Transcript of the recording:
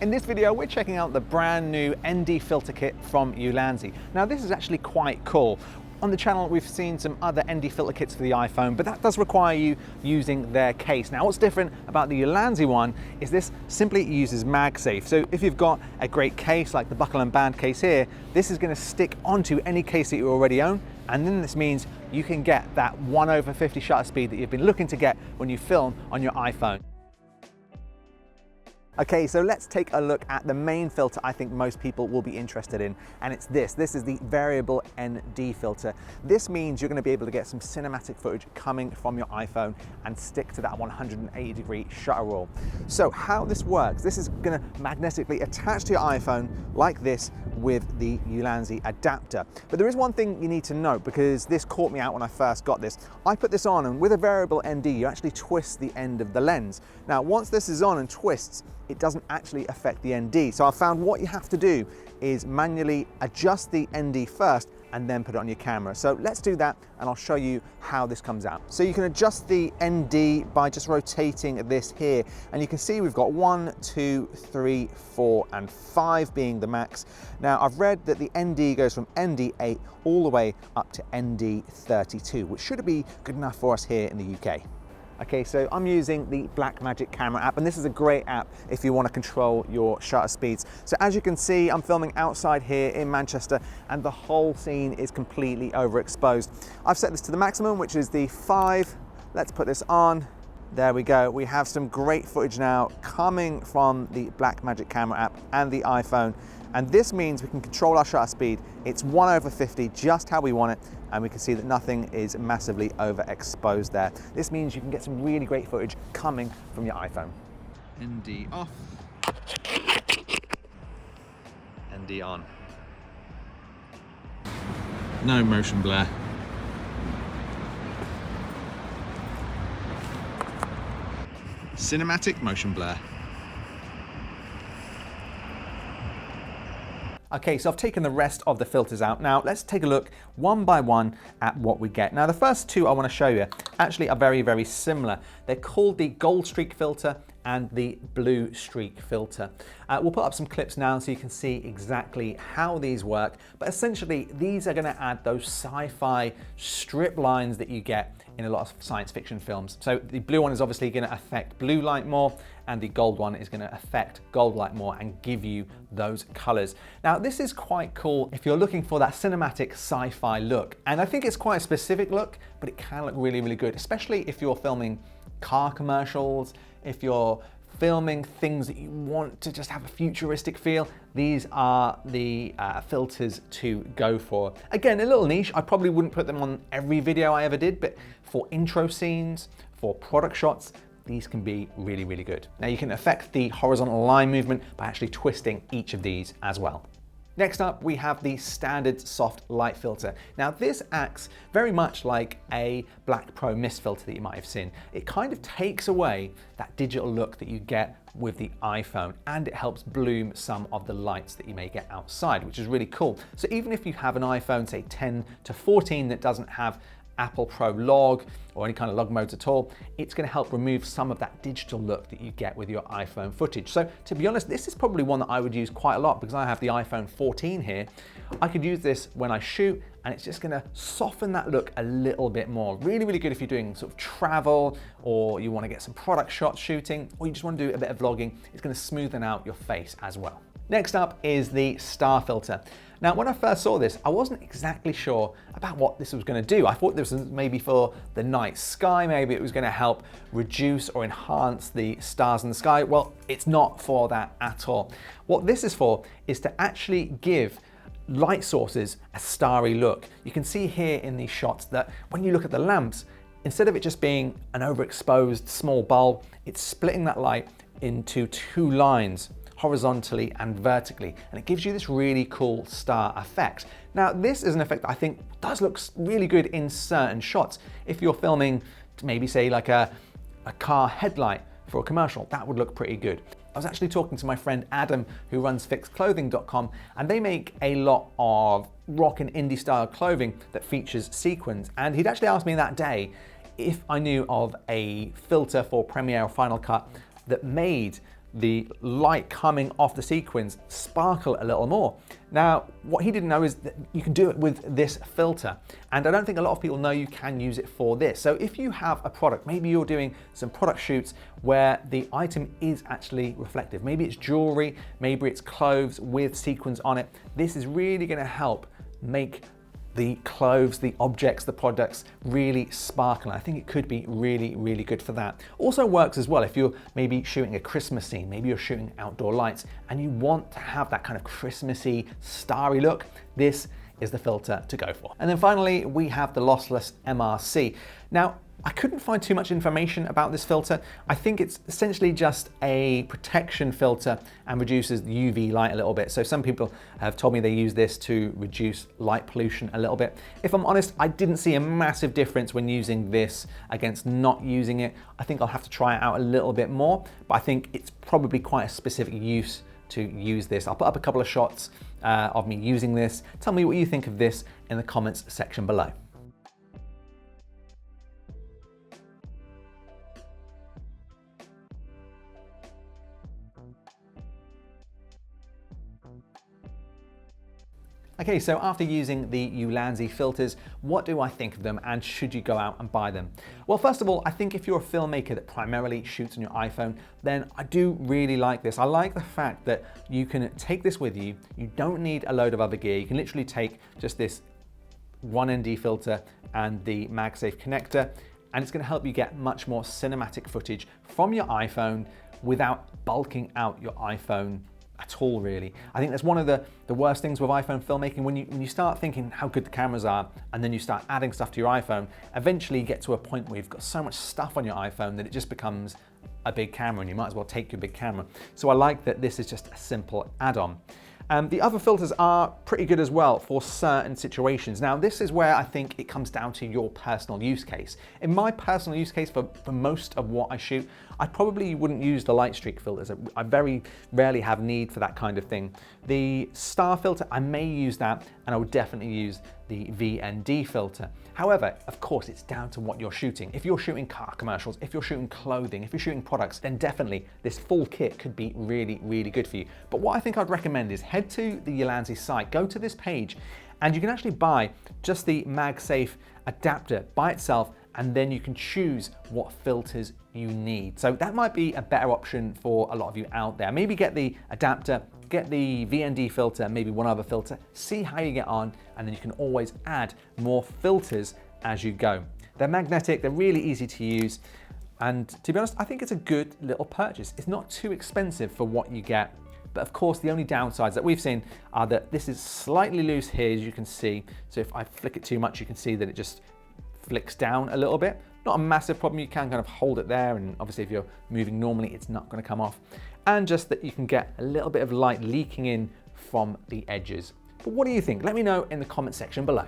In this video, we're checking out the brand new ND filter kit from Ulanzi. Now, this is actually quite cool. On the channel, we've seen some other ND filter kits for the iPhone, but that does require you using their case. Now, what's different about the Ulanzi one is this simply uses Magsafe. So if you've got a great case like the buckle and band case here, this is going to stick onto any case that you already own. And then this means you can get that 1/50 shutter speed that you've been looking to get when you film on your iPhone. Okay, so let's take a look at the main filter I think most people will be interested in, and it's this. This is the variable ND filter. This means you're going to be able to get some cinematic footage coming from your iPhone and stick to that 180-degree shutter rule. So how this works, this is going to magnetically attach to your iPhone like this with the Ulanzi adapter. But there is one thing you need to note, because this caught me out when I first got this. I put this on, and with a variable ND, you actually twist the end of the lens. Now, once this is on and twists, it doesn't actually affect the ND. So I found what you have to do is manually adjust the ND first and then put it on your camera. So let's do that, and I'll show you how this comes out. So you can adjust the ND by just rotating this here, and you can see we've got 1, 2, 3, 4, and 5 being the max. Now, I've read that the ND goes from ND8 all the way up to ND32, which should be good enough for us here in the UK. Okay, so I'm using the Blackmagic camera app, and this is a great app if you want to control your shutter speeds. So as you can see, I'm filming outside here in Manchester, and the whole scene is completely overexposed. I've set this to the maximum, which is the 5. Let's put this on. There we go. We have some great footage now coming from the Blackmagic camera app and the iPhone. And this means we can control our shutter speed. It's 1/50, just how we want it. And we can see that nothing is massively overexposed there. This means you can get some really great footage coming from your iPhone. ND off. ND on. No motion blur. Cinematic motion blur. Okay, so I've taken the rest of the filters out. Now let's take a look one by one at what we get. Now the first two I want to show you actually are very, very similar. They're called the gold streak filter and the blue streak filter. We'll put up some clips now so you can see exactly how these work, but essentially these are going to add those sci-fi strip lines that you get in a lot of science fiction films. So the blue one is obviously going to affect blue light more, and the gold one is going to affect gold light more and give you those colors. Now this is quite cool if you're looking for that cinematic sci-fi look, and I think it's quite a specific look, but it can look really, really good, especially if you're filming car commercials, if you're filming things that you want to just have a futuristic feel. These are the filters to go for. Again, a little niche. I probably wouldn't put them on every video I ever did, but for intro scenes, for product shots, these can be really, really good. Now you can affect the horizontal line movement by actually twisting each of these as well. Next up, we have the standard soft light filter. Now this acts very much like a Black Pro mist filter that you might have seen. It kind of takes away that digital look that you get with the iPhone, and it helps bloom some of the lights that you may get outside, which is really cool. So even if you have an iPhone, say 10 to 14, that doesn't have Apple Pro log or any kind of log modes at all, it's going to help remove some of that digital look that you get with your iPhone footage. So to be honest, this is probably one that I would use quite a lot because I have the iPhone 14 here. I could use this when I shoot, and it's just going to soften that look a little bit more. Really, really good if you're doing sort of travel, or you want to get some product shots shooting, or you just want to do a bit of vlogging. It's going to smoothen out your face as well. Next up is the star filter. Now, when I first saw this, I wasn't exactly sure about what this was going to do. I thought this was maybe for the night sky, maybe it was going to help reduce or enhance the stars in the sky. Well, it's not for that at all. What this is for is to actually give light sources a starry look. You can see here in these shots that when you look at the lamps, instead of it just being an overexposed small bulb, it's splitting that light into two lines, horizontally and vertically, and it gives you this really cool star effect. Now this is an effect that I think does look really good in certain shots. If you're filming maybe say like a car headlight for a commercial, that would look pretty good. I was actually talking to my friend Adam, who runs fixedclothing.com, and they make a lot of rock and indie style clothing that features sequins, and he'd actually asked me that day if I knew of a filter for Premiere or Final Cut that made the light coming off the sequins sparkle a little more. Now, what he didn't know is that you can do it with this filter, and I don't think a lot of people know you can use it for this. So if you have a product, maybe you're doing some product shoots where the item is actually reflective, maybe it's jewelry, maybe it's clothes with sequins on it, this is really going to help make the clothes, the objects, the products really sparkle. I think it could be really, really good for that. Also works as well if you're maybe shooting a Christmas scene, maybe you're shooting outdoor lights and you want to have that kind of Christmassy, starry look. This is the filter to go for. And then finally, we have the lossless MRC. Now, I couldn't find too much information about this filter. I think it's essentially just a protection filter and reduces the UV light a little bit. So some people have told me they use this to reduce light pollution a little bit. If I'm honest, I didn't see a massive difference when using this against not using it. I think I'll have to try it out a little bit more, but I think it's probably quite a specific use to use this. I'll put up a couple of shots of me using this. Tell me what you think of this in the comments section below. Okay, so after using the Ulanzi filters, what do I think of them and should you go out and buy them? Well, first of all, I think if you're a filmmaker that primarily shoots on your iPhone, then I do really like this. I like the fact that you can take this with you. You don't need a load of other gear. You can literally take just this 1ND filter and the Magsafe connector, and it's going to help you get much more cinematic footage from your iPhone without bulking out your iPhone at all, really. I think that's one of the worst things with iPhone filmmaking. When you start thinking how good the cameras are and then you start adding stuff to your iPhone, eventually you get to a point where you've got so much stuff on your iPhone that it just becomes a big camera and you might as well take your big camera. So I like that this is just a simple add-on. The other filters are pretty good as well for certain situations. Now, this is where I think it comes down to your personal use case. In my personal use case, for most of what I shoot, I probably wouldn't use the light streak filters. I very rarely have need for that kind of thing. The star filter, I may use that, and I would definitely use the VND filter. However, of course, it's down to what you're shooting. If you're shooting car commercials, if you're shooting clothing, if you're shooting products, then definitely this full kit could be really, really good for you. But what I think I'd recommend is head to the Ulanzi site, go to this page, and you can actually buy just the Magsafe adapter by itself, and then you can choose what filters you need. So that might be a better option for a lot of you out there. Maybe get the adapter, get the VND filter, maybe one other filter, see how you get on, and then you can always add more filters as you go. They're magnetic, they're really easy to use, and to be honest, I think it's a good little purchase. It's not too expensive for what you get, but of course the only downsides that we've seen are that this is slightly loose here, as you can see. So if I flick it too much, you can see that it just flicks down a little bit. Not a massive problem, you can kind of hold it there, and obviously if you're moving normally, it's not going to come off. And just that you can get a little bit of light leaking in from the edges. But what do you think? Let me know in the comment section below.